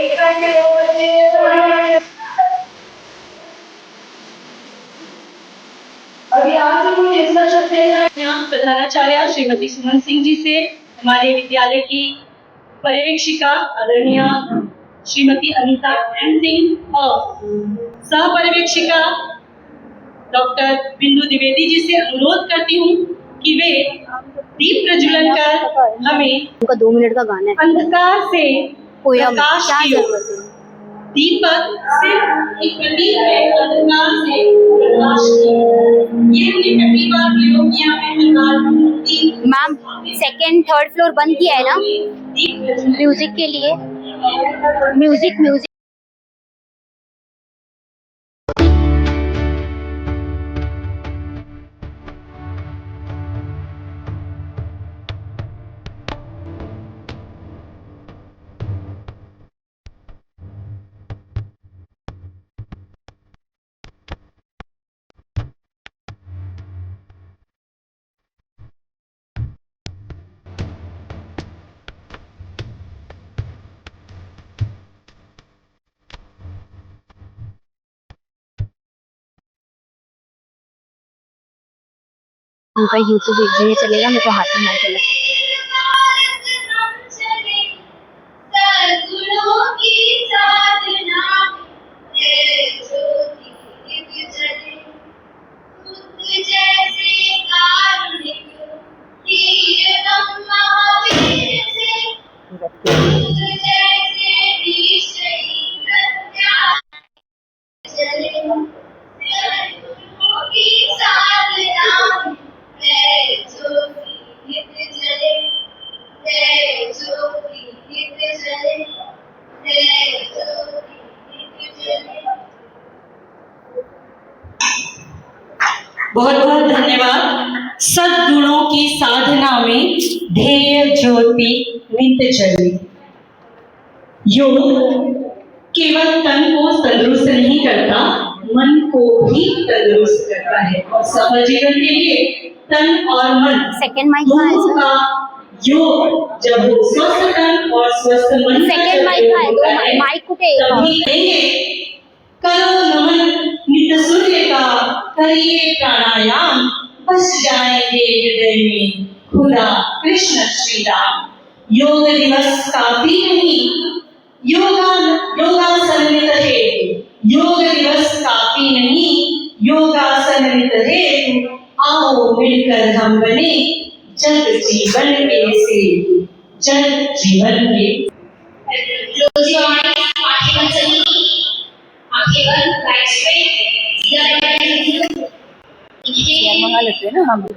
अभी आज हम चर्चा करते हैं प्रधानाचार्य श्रीमती सुमन सिंह जी से, हमारे विद्यालय की पर्यवेक्षिका आदरणीय श्रीमती अनीता एम सिंह और सह पर्यवेक्षिका डॉक्टर बिंदु द्विवेदी जी से अनुरोध करती हूँ कि वे दीप प्रज्वलन कर हमें उनका 2 मिनट का गाना है अंधकार से पोयम, प्रकाश क्या की जरूरत है? दीपक सिर्फ एक प्रतीक है अंधकार से प्रकाश की। ये हमने पहली बार प्रयोग किया है। मैम सेकंड थर्ड फ्लोर बंद किया है ना म्यूजिक के लिए? म्यूजिक उनका यूट्यूब एक जगह चलेगा, मेरे को हाथ में ना चलेगा। बहुत बहुत धन्यवाद। सद्गुणों की साधना में ध्येय ज्योति नित्य जले। योग केवल तन को तंदुरुस्त नहीं करता, मन को भी तंदुरुस्त करता है और सफल जीवन के लिए तन और मन सेकंड माइक का योग जब हो स्वस्थ तन और स्वस्थ मन सेकंड माइक माइक कुठे तभी देंगे। करो नमन नित्य सूर्य का, करिए प्राणायाम, बस जाएंगे हृदय में खुदा कृष्ण श्री राम। योग दिवस काफी नहीं, योगासन नित हेतु। योग दिवस काफी नहीं, योगासन नित हेतु। आओ मिलकर हम बने जग जीवन के सेतु, जग जीवन के। मंगा लेते हैं ना हम भी।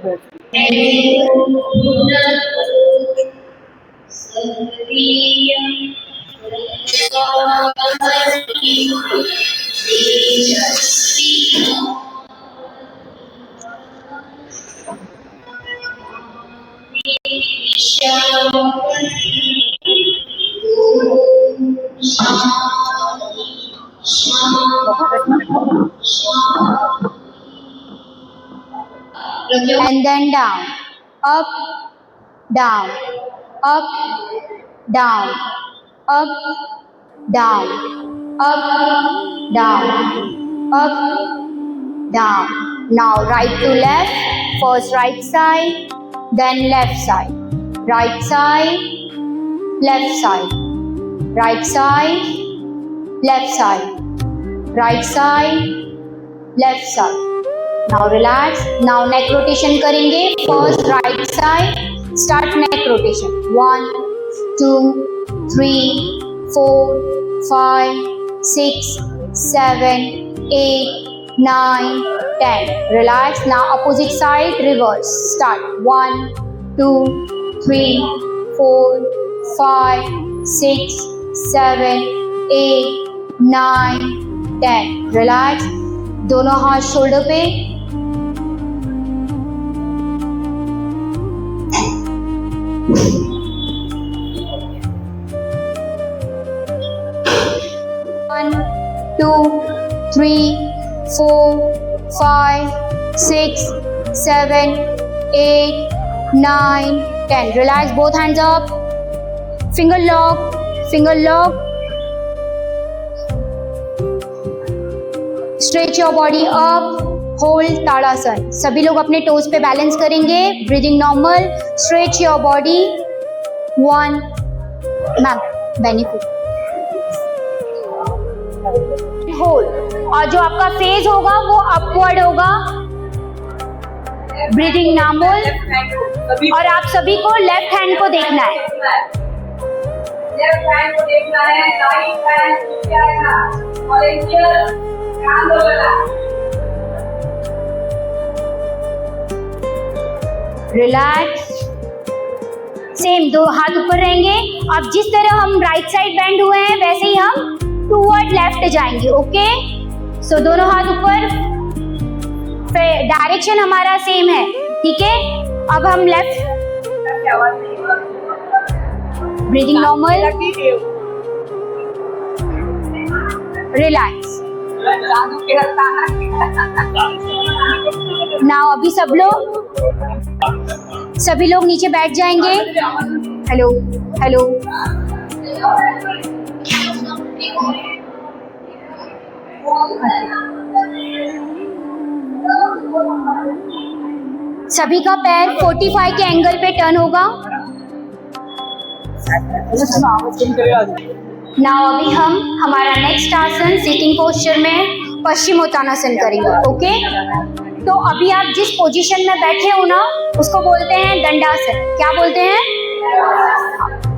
And then down, up, down, up, down, up, down, up, down, up, down. Now right to left, first right side, then left side, right side, left side, right side, left side, right side, left side. Now relax. Now neck rotation करेंगे. First right side. Start neck rotation. 1, 2, 3, 4, 5, 6, 7, 8, 9, 10. Relax. Now opposite side. Reverse. Start. 1, 2, 3, 4, 5, 6, 7, 8, 9, 10. Relax. दोनों हाथ shoulder पे. One, 2, 3, 4, 5, 6, 7, 8, 9, 10. Relax. Both hands up. Finger lock. Finger lock. Stretch your body up, hold Tadasana. सभी लोग अपने toes पे balance करेंगे, breathing normal, stretch your body, 1, ma'am benefit, hold, और जो आपका फेस होगा वो अपवर्ड होगा, ब्रीदिंग नॉर्मल, और आप सभी को लेफ्ट हैंड को देखना है, लेफ्ट हैंड को देखना है, राइट हैंड क्या है और एक ध्यान दो, रिलैक्स, सेम 2 हाथ ऊपर रहेंगे। अब जिस तरह हम राइट साइड बेंड हुए हैं वैसे ही हम टूवर्ड लेफ्ट जाएंगे, ओके। सो दोनों हाथ ऊपर, डायरेक्शन हमारा सेम है, ठीक है। अब हम left, breathing normal, relax. Now अभी सभी लोग नीचे बैठ जाएंगे। हेलो हेलो, सभी का पैर 45 के एंगल पे टर्न होगा। नाउ अभी हम हमारा नेक्स्ट आसन सिटिंग पोस्चर में पश्चिमोत्तानासन करेंगे, ओके। तो अभी आप जिस पोजीशन में बैठे हो ना उसको बोलते हैं दंडासन। क्या बोलते हैं?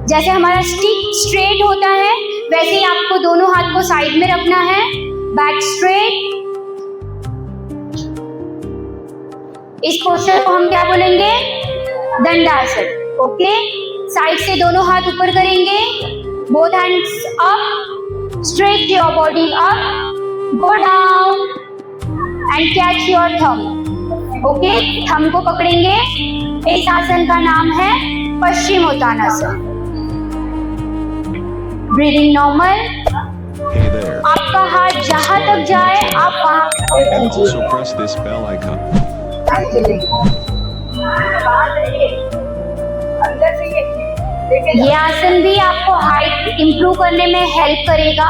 जैसे हमारा स्टिक स्ट्रेट होता है वैसे ही आपको दोनों हाथ को साइड में रखना है, बैक स्ट्रेट। इस पोस्चर को हम क्या बोलेंगे? दंडासन, ओके। साइड से दोनों हाथ ऊपर करेंगे, both hands up, stretch your body up, go down and catch your thumb, okay? Thumb को पकड़ेंगे। इस आसन का नाम है पश्चिमोत्तानासन। Breathing normal. आपका हाथ जहां तक जाए आप वहां ये आसन भी आपको हाइट इंप्रूव करने में हेल्प करेगा,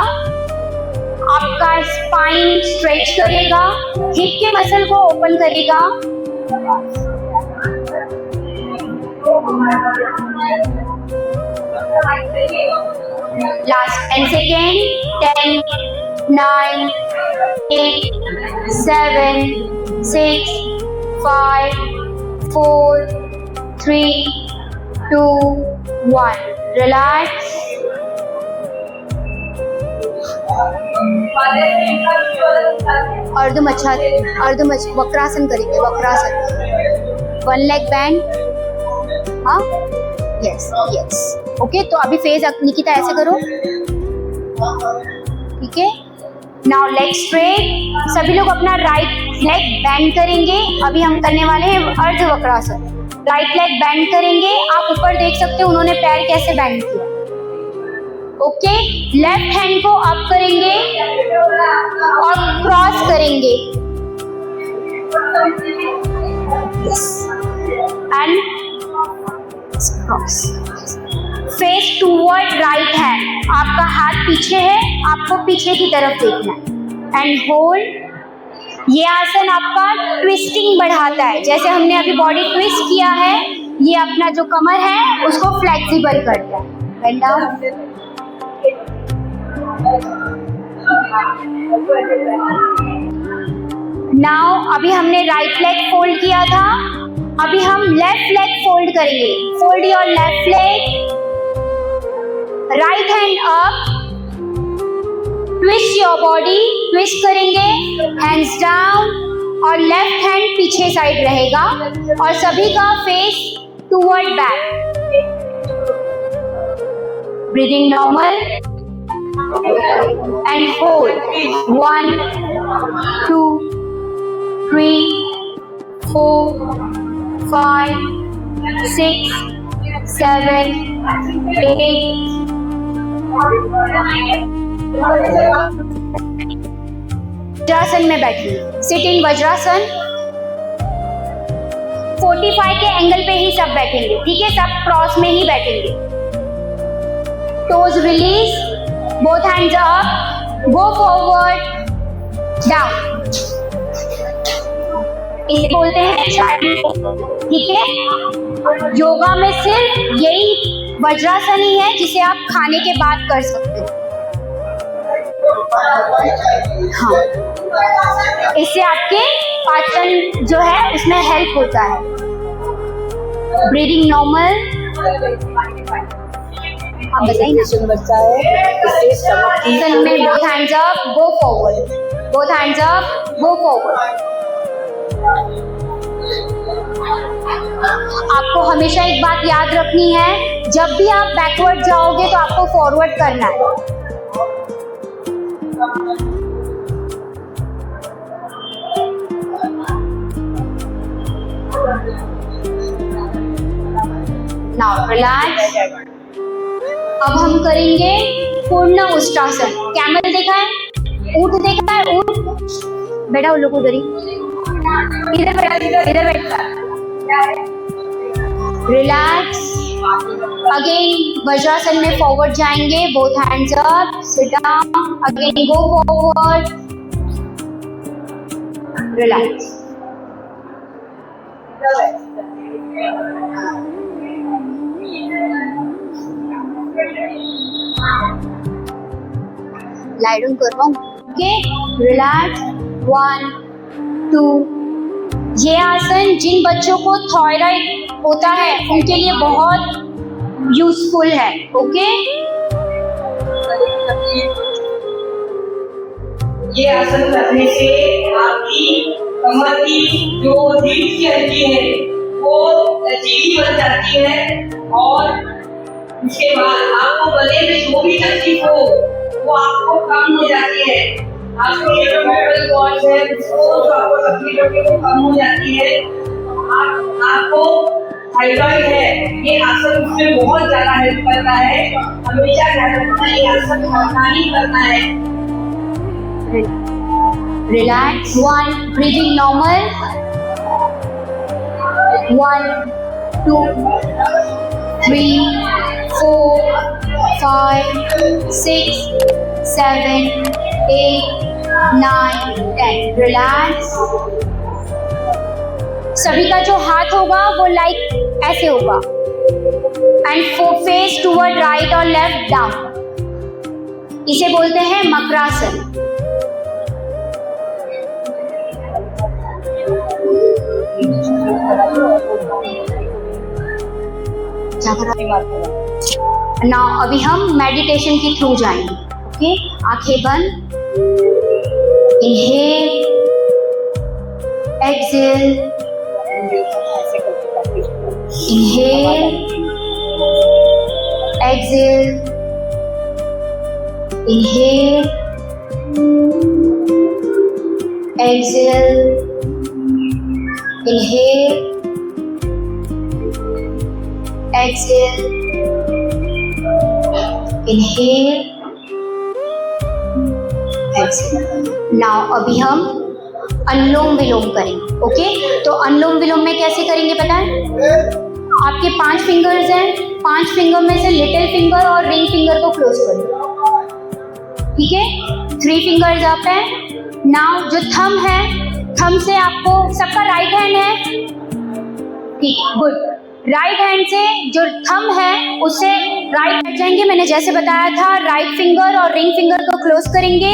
आपका स्पाइन स्ट्रेच करेगा, हिप के मसल को ओपन करेगा। Last and second, 10, 9, 8, 7, 6, 5, 4, 3, 2, 1. Relax. Vakrasana करेंगे, वक्रासन। 1 leg bend, हाँ, यस यस, ओके। तो अभी फेस निकिता ऐसे करो, ठीक है। Now leg straight. सभी लोग अपना राइट लेग बेंड करेंगे। अभी हम करने वाले हैं अर्ध वक्रासन। राइट लेग बेंड करेंगे, आप ऊपर देख सकते हो उन्होंने पैर कैसे बेंड किया, ओके। लेफ्ट हैंड को अप करेंगे और क्रॉस करेंगे and cross, face toward right hand. आपका हाथ पीछे है, आपको पीछे की तरफ देखना है एंड होल्ड। ये आसन आपका ट्विस्टिंग बढ़ाता है, जैसे हमने अभी बॉडी ट्विस्ट किया है, ये अपना जो कमर है उसको फ्लेक्सिबल करता है। Bend down. नाउ अभी हमने राइट लेग फोल्ड किया था, अभी हम लेफ्ट लेग फोल्ड करेंगे। Fold your left leg, right hand up, twist your body, twist करेंगे, हैंड्स डाउन, और लेफ्ट हैंड पीछे साइड रहेगा और सभी का face toward back. Breathing normal and hold. 1, 2, 3, 4, 5, 6, 7, 8। Vajrasana में बैठिए, सिटिंग वज्रासन। 45 के एंगल पे ही सब बैठेंगे, ठीक है। सब क्रॉस में ही बैठेंगे। Toes release, both hands up, go forward, down. इसे बोलते हैं चार्ट। ठीक है, योगा में सिर्फ यही वज्रासन ही है जिसे आप खाने के बाद कर सकते हो। हाँ, इससे आपके पाचन जो है उसमें हेल्प होता है। ब्रीदिंग नॉर्मल, आप बताइए ना। बच्चा है इससे स्टमक की Listen में both hands up, go forward. Both hands up, go forward. आपको हमेशा एक बात याद रखनी है, जब भी आप बैकवर्ड जाओगे तो आपको फॉरवर्ड करना है। Now relax. अब हम करेंगे पूर्ण उष्ट्रासन। कैमल देखा है, ऊंट देखा है, ऊंट बैठा, उन लोग उधर ही, इधर बैठा, इधर बैठा। रिलैक्स। अगेन वज्रासन में फॉरवर्ड जाएंगे, both hands up, sit down, again go forward, relax. Lie down कर रहा हूँ। Okay, relax. 1 2। ये आसन जिन बच्चों को थायराइड होता है उनके लिए बहुत यूजफुल है। ओके, ये आसन करने से आपकी कमर की जो रीढ़ की हड्डी है वो लचीली बन जाती है और उसके बाद आपको गले में जो भी तकलीफ हो वो आपको कम हो जाती है। आपको ये जो मेटल कॉर्ड्स है उसको जो आपको तकलीफ होती है वो कम हो जाती है। आपको थायराइड है, ये आसन उसमें बहुत ज्यादा हेल्प करता है। हमेशा ध्यान रखना ये आसन करना ही करना है। रिलैक्स। 1, breathing normal, 1 2 3 4 5 6 7 8 9 10। रिलैक्स। सभी का जो हाथ होगा वो लाइक ऐसे होगा एंड फेस टुवर्ड राइट और लेफ्ट डाउन। इसे बोलते हैं मकरासन। नाउ अभी हम मेडिटेशन के थ्रू जाएंगे। ओके, आंखें बंद, inhale, exhale, inhale, exhale, inhale, exhale, inhale, exhale, inhale, exhale. Now अभी हम अनुलोम विलोम करेंगे। ओके, तो अनुलोम विलोम में कैसे करेंगे पता है? आपके 5 फिंगर्स हैं, 5 फिंगर में से लिटिल फिंगर और रिंग फिंगर को क्लोज कर दो। ठीक है, 3 फिंगर्स अप है। नाउ जो थंब है, थंब से आपको, सबका राइट हैंड है, ठीक है, गुड। राइट हैंड से जो थंब है उससे राइट हट जाएंगे, मैंने जैसे बताया था। राइट फिंगर और रिंग फिंगर को क्लोज करेंगे,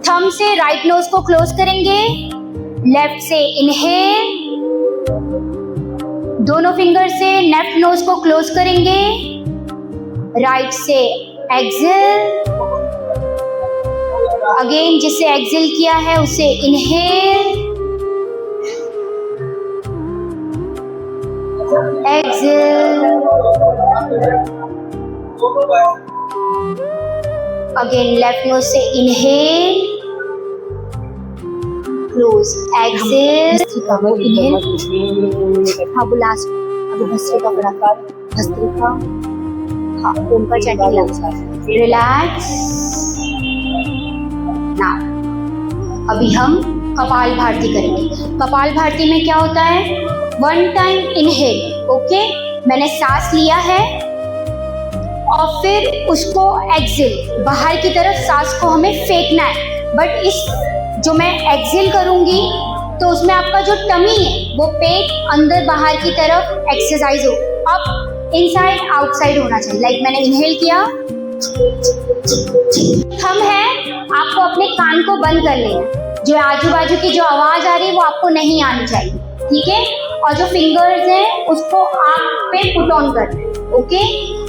थंब से राइट नोज को क्लोज करेंगे, लेफ्ट से इनहेल, दोनों फिंगर से लेफ्ट नोज को क्लोज करेंगे, राइट से एक्सेल, अगेन जिससे एक्सेल किया है उसे inhale, exhale, again left nose से inhale, close, exhale, inhale, हाँ वो लास्ट, अभी भस्त्रिका का बड़ा भस्त्रिका, हाँ ओम का चैंटिंग लगा, रिलैक्स। नाउ अभी हम कपाल भारती करेंगे। कपाल भारती में क्या होता है? 1 टाइम इनहेल, ओके, मैंने सांस लिया है और फिर उसको एक्सेल, बाहर की तरफ सांस को हमें फेंकना है। बट इस जो मैं एक्सेल करूंगी तो उसमें आपका जो टमी है वो पेट अंदर बाहर की तरफ एक्सरसाइज हो, अब इनसाइड आउटसाइड होना चाहिए। लाइक मैंने इनहेल किया, थंब है, आपको अपने कान को बंद कर लेना, जो आजू बाजू की जो आवाज आ रही है वो आपको नहीं आनी चाहिए, ठीक है। और जो फिंगर्स हैं उसको आँख पे पुट ऑन करना है, ओके।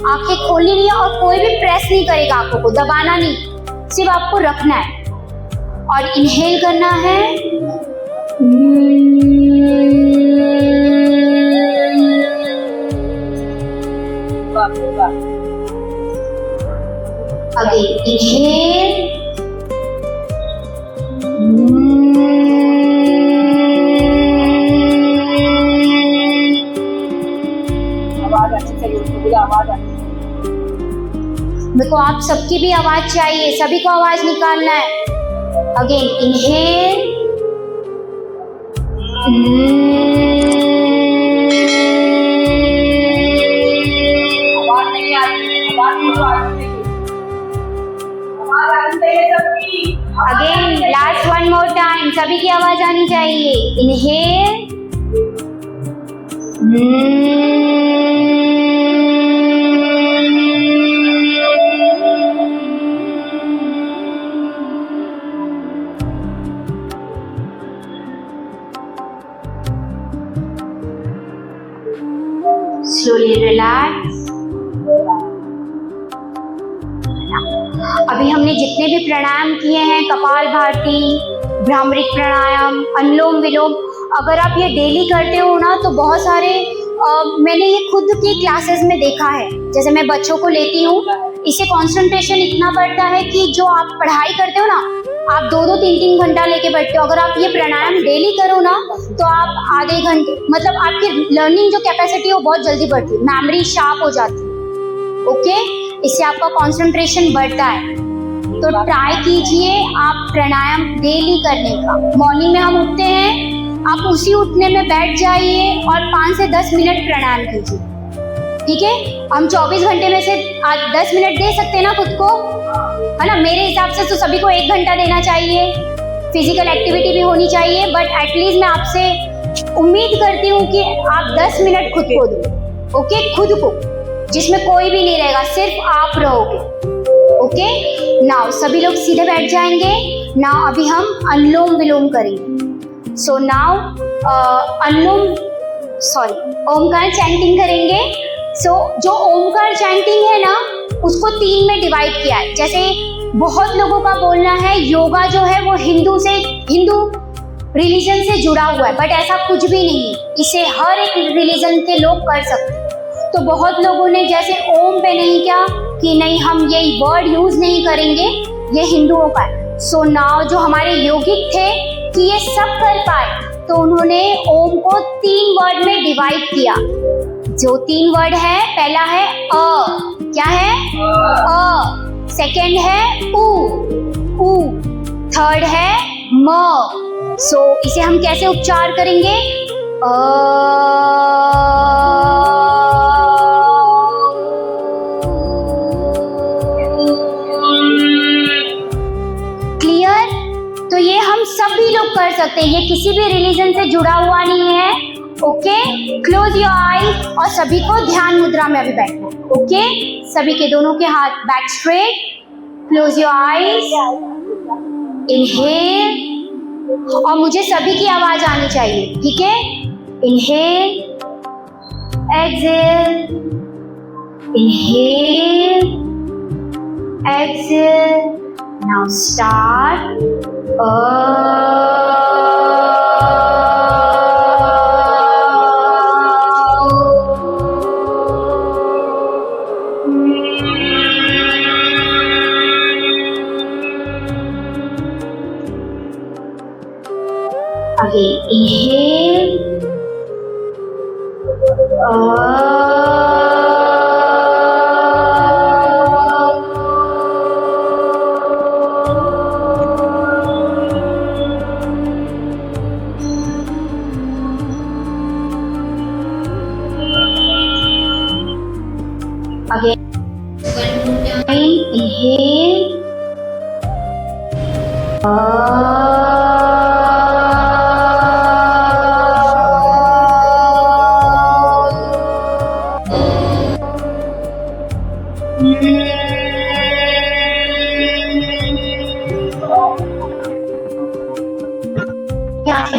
आंखें खोलनी नहीं है और कोई भी प्रेस नहीं करेगा, आंखों को दबाना नहीं, सिर्फ आपको रखना है और इनहेल करना है। अगेन इनहेल, आवाज आनी चाहिए, उसको आवाज आनी चाहिए। मेरे को आप सबकी भी आवाज चाहिए, सभी को आवाज निकालना है। अगेन इनहेल, आवाज नहीं आती, आवाज नहीं आती, आवाज आनी चाहिए सबकी। Again last one more time, सभी की आवाज आनी चाहिए। Inhale, slowly relax। अभी हमने जितने भी प्राणायाम किए हैं, कपाल भाती, भ्रामरिक प्राणायाम, अनुलोम विलोम, अगर आप ये डेली करते हो ना तो बहुत सारे मैंने ये खुद की क्लासेस में देखा है, जैसे मैं बच्चों को लेती हूँ, इससे कंसंट्रेशन इतना बढ़ता है कि जो आप पढ़ाई करते हो ना, आप 2-2, 3-3 घंटा लेके बैठते हो, अगर आप ये प्राणायाम डेली करो ना तो आप आधे घंटे, मतलब आपकी लर्निंग जो कैपेसिटी है वो बहुत जल्दी बढ़ती है, मेमोरी शार्प हो जाती है, ओके। इससे आपका कंसंट्रेशन बढ़ता है, तो ट्राई कीजिए आप प्राणायाम डेली करने का। मॉर्निंग में हम उठते हैं, आप उसी उठने में बैठ जाइए और 5 से 10 मिनट प्राणायाम कीजिए, ठीक है। हम 24 घंटे में से 10 मिनट दे सकते हैं ना खुद को, है ना। मेरे हिसाब से तो सभी को 1 घंटा देना चाहिए, फिजिकल एक्टिविटी भी होनी चाहिए, बट एटलीस्ट मैं आपसे उम्मीद करती हूँ कि आप 10 मिनट खुद को दो, ओके। खुद को, जिसमें कोई भी नहीं रहेगा, सिर्फ आप रहोगे, ओके। नाउ सभी लोग सीधे बैठ जाएंगे। नाउ अभी हम अनुलोम विलोम करेंगे। सो नाउ ओमकार चैंटिंग करेंगे। सो जो ओमकार चैंटिंग है ना, उसको 3 में डिवाइड किया है। जैसे बहुत लोगों का बोलना है योगा जो है वो हिंदू रिलीजन से जुड़ा हुआ है, बट ऐसा कुछ भी नहीं है, इसे हर एक रिलीजन के लोग कर सकते हैं। तो बहुत लोगों ने जैसे ओम पे नहीं किया कि नहीं हम ये वर्ड यूज नहीं करेंगे, ये हिंदुओं का है। सो नाउ जो हमारे योगिक थे कि ये सब कर पाए, तो उन्होंने ओम को 3 वर्ड में डिवाइड किया। जो 3 वर्ड है, पहला है अ, क्या है अ, सेकेंड है उ, थर्ड है म। सो इसे हम कैसे उच्चार करेंगे? क्लियर? तो ये हम सभी लोग कर सकते हैं, ये किसी भी रिलीजन से जुड़ा हुआ नहीं है, ओके। क्लोज योर आईज और सभी को ध्यान मुद्रा में अभी बैठना, ओके। सभी के दोनों के हाथ back straight, close your eyes, inhale, और मुझे सभी की आवाज आनी चाहिए, ठीक है। Inhale, exhale, inhale, exhale. Now start. Again, inhale. Again, one more time, inhale. आंखें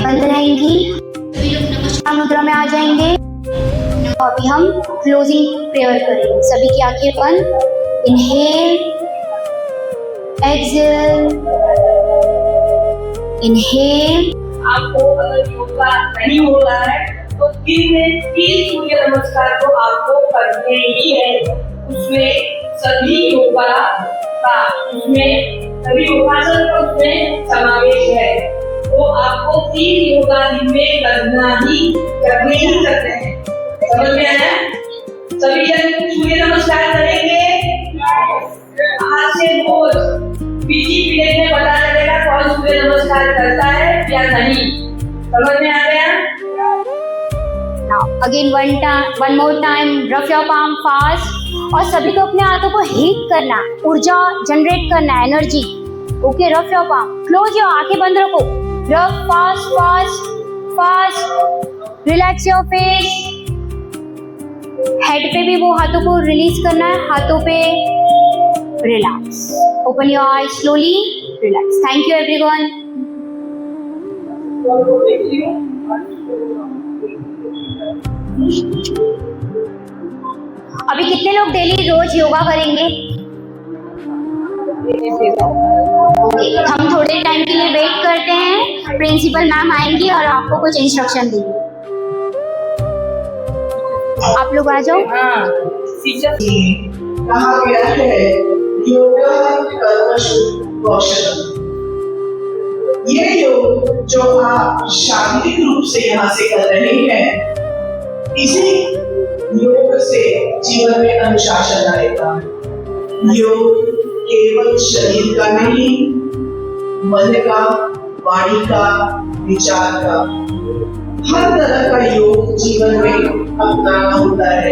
बंद रहेंगी, सभी लोग नमस्कार मुद्रा में आ जाएंगे। अभी हम क्लोजिंग प्रेयर करेंगे। सभी की आंखें बंद। Inhale, exhale, inhale. आपको अगर योगा नहीं हो रहा है तो दिन में 3 सूर्य नमस्कार तो आपको करने ही है। उसमें सभी योगासन का उसमें समावेश है। तो आपको 3 योगा दिन में करने ही करने हैं। समझ में आया? सभी जन सूर्य नमस्कार करेंगे आज से रोज। पीजी पीरियड में पता चलेगा कौन सूर्य नमस्कार करता है या नहीं। समझ में आ गया? Now again one more time, rub your palm fast और सभी को अपने हाथों को हीट करना, ऊर्जा जनरेट करना, energy. Okay, rub your palm, close your, आंखें बंद रखो। रब fast fast fast, relax your face. Head पे भी वो हाथों को रिलीज करना है, हाथों पे relax. Open your eyes slowly, relax. Thank you everyone. अभी कितने लोग डेली रोज योगा करेंगे? हम थोड़े टाइम के लिए वेट करते हैं, प्रिंसिपल मैम आएंगी और आपको कुछ इंस्ट्रक्शन देंगी। आप लोग आ जाओ। कहा गया है योगा कर्मशु कौशलम। ये योग जो आप शारीरिक रूप से यहाँ से कर रहे हैं, इसी योग से जीवन में अनुशासन आएगा। योग केवल शरीर का नहीं, मन का, वाणी का, विचार का, हर तरह का योग जीवन में अपनाना होता है।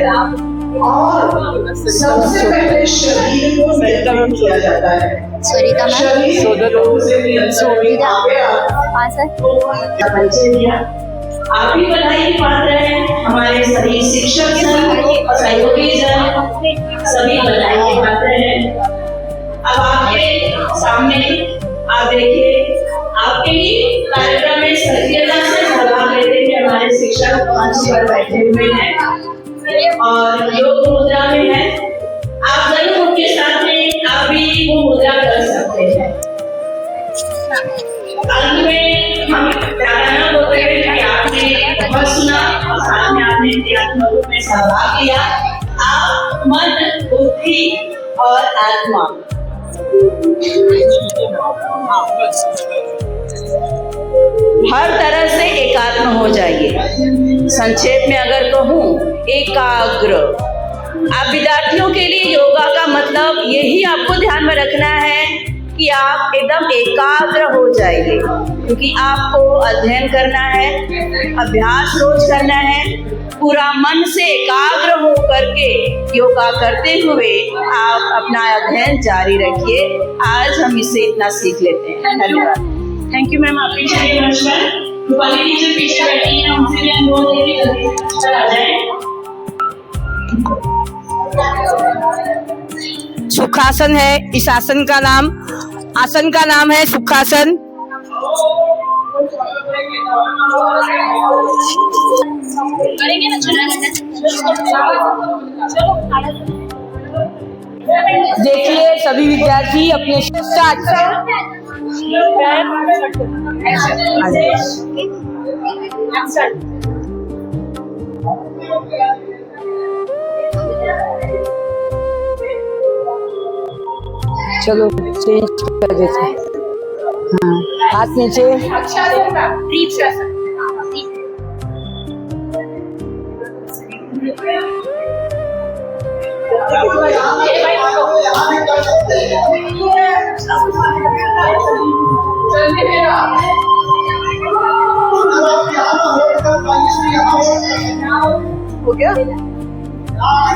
और सबसे पहले शरीर को नियंत्रित किया जाता है। सरिता मैम, शरीर से नियंत्रण आ गया। हाँ सर। परिचय दिया। आप भी बधाई की पात्र हैं। हमारे सभी शिक्षक सहयोगी जन सभी बधाई के पात्र हैं। अब आपके सामने आप देखिए, आपके लिए कार्यक्रम में सक्रियता से भाग लेते हुए हमारे शिक्षक मंच पर बैठे हुए हैं और योग मुद्रा में है। आप जरूर उनके साथ में आप भी वो मुद्रा कर सकते हैं। अंत में हम प्रार्थना करते हैं कि आपने बहुत सुना और साथ में आपने क्रियात्मक रूप में सहभाग लिया। आप मन, बुद्धि और आत्मा हर तरह से एकाग्र हो जाइए। संक्षेप में अगर कहूँ, एकाग्र। आप विद्यार्थियों के लिए योगा का मतलब यही आपको ध्यान में रखना है कि आप एकदम एकाग्र हो जाइए, क्योंकि आपको अध्ययन करना है, अभ्यास रोज करना है। पूरा मन से एकाग्र हो करके योगा करते हुए आप अपना अध्ययन जारी रखिए। आज हम इससे इतना सीख लेते हैं। धन्यवाद। थैंक यू मैम, आपके लिए नमस्कार। रूपाली टीचर पीछे बैठी हैं, उनसे भी अनुरोध है कि जल्दी से आ जाएं। सुखासन है इस आसन का नाम। आसन का नाम है सुखासन। करेंगे ना, चला देखिए सभी विद्यार्थी अपने चलो चेंज कर देते हैं। हाँ, हाथ नीचे। हो गया?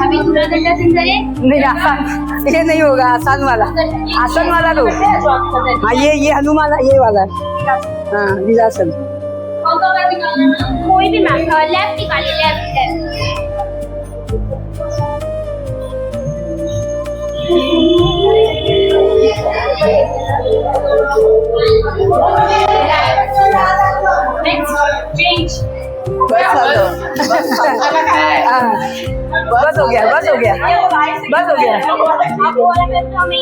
अभी दूसरा घंटा सिंह करे। नहीं, आसान ये नहीं होगा। आसान वाला लो। हाँ, ये हनुमान, ये वाला। हाँ, वीरासन। कोई भी मैम, लेफ्ट निकालिए, लेफ्ट। Next, change. बस हो गया बस हो गया बस हो गया। आप बोला मैं तो हमें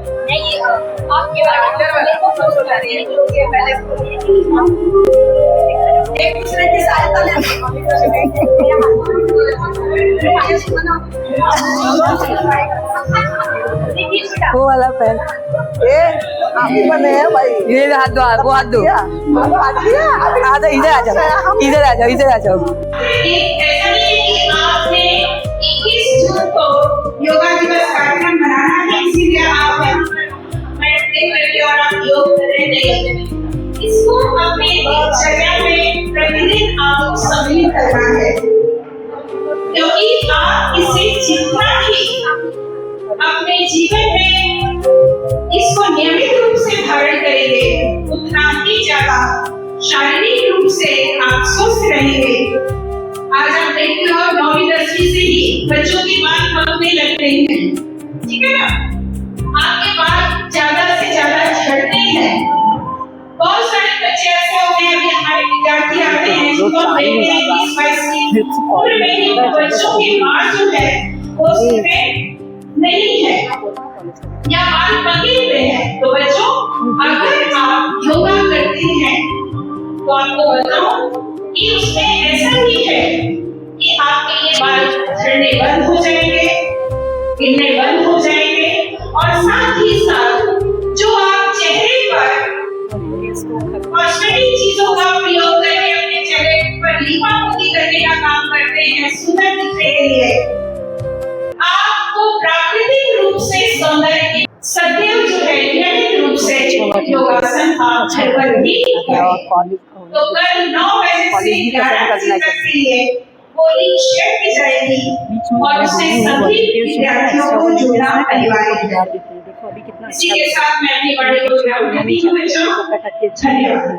नहीं आप ये एक दूसरे की सहायता वो वाला पेन ये आप ही बने हैं भाई। ये हाथ दो वो हाथ दो। आ जाओ इधर आ जाओ इधर आ जाओ इधर आ जाओ। ऐसा नहीं है कि आपने 21 जून को योगा दिवस कार्यक्रम मनाना है इसीलिए आप मेडिटेट करके और आप योग कर रहे नहीं। इसको अपने जगह में प्रतिदिन आपको सम्मिलित करना है क्योंकि आप इसे जितना ही अपने जीवन में इसको नियमित रूप से धारण करेंगे उतना ही ज्यादा शारीरिक रूप से आप स्वस्थ रहेंगे। आज आप देखते हो 9वीं 10वीं से ही बच्चों के बाल पकने लगते हैं, ठीक है ना? आपके बाल ज्यादा से ज्यादा झड़ते हैं। बहुत सारे बच्चे ऐसे होते हैं, अभी हमारे विद्यार्थी आते हैं जिनको हम देखते हैं 20-22 की उम्र में ही बच्चों के बाल जो है वो सफेद नहीं है या बाल पके हुए हैं। तो बच्चों अगर आप योगा करते हैं तो आपको बताऊं कि उसमें ऐसा ही है कि आपके ये बाल झड़ने बंद हो जाएंगे, गिरने बंद हो जाएंगे और साथ ही साथ जो आप चेहरे पर कॉस्मेटिक चीजों का प्रयोग करके अपने चेहरे पर लीपापोती करने का काम करते हैं सुंदर दिखने के लिए, आपको प्राकृतिक रूप से सौंदर्य सदैव जो है नियमित रूप से योगासन आप घर पर भी करें। तो कल 9 बजे से 11 बजे तक के लिए वो लिंक शेयर की जाएगी और उससे सभी विद्यार्थियों को जुड़ना अनिवार्य है। इसी के साथ मैं अपनी बड़ी को विराम देती हूँ। धन्यवाद।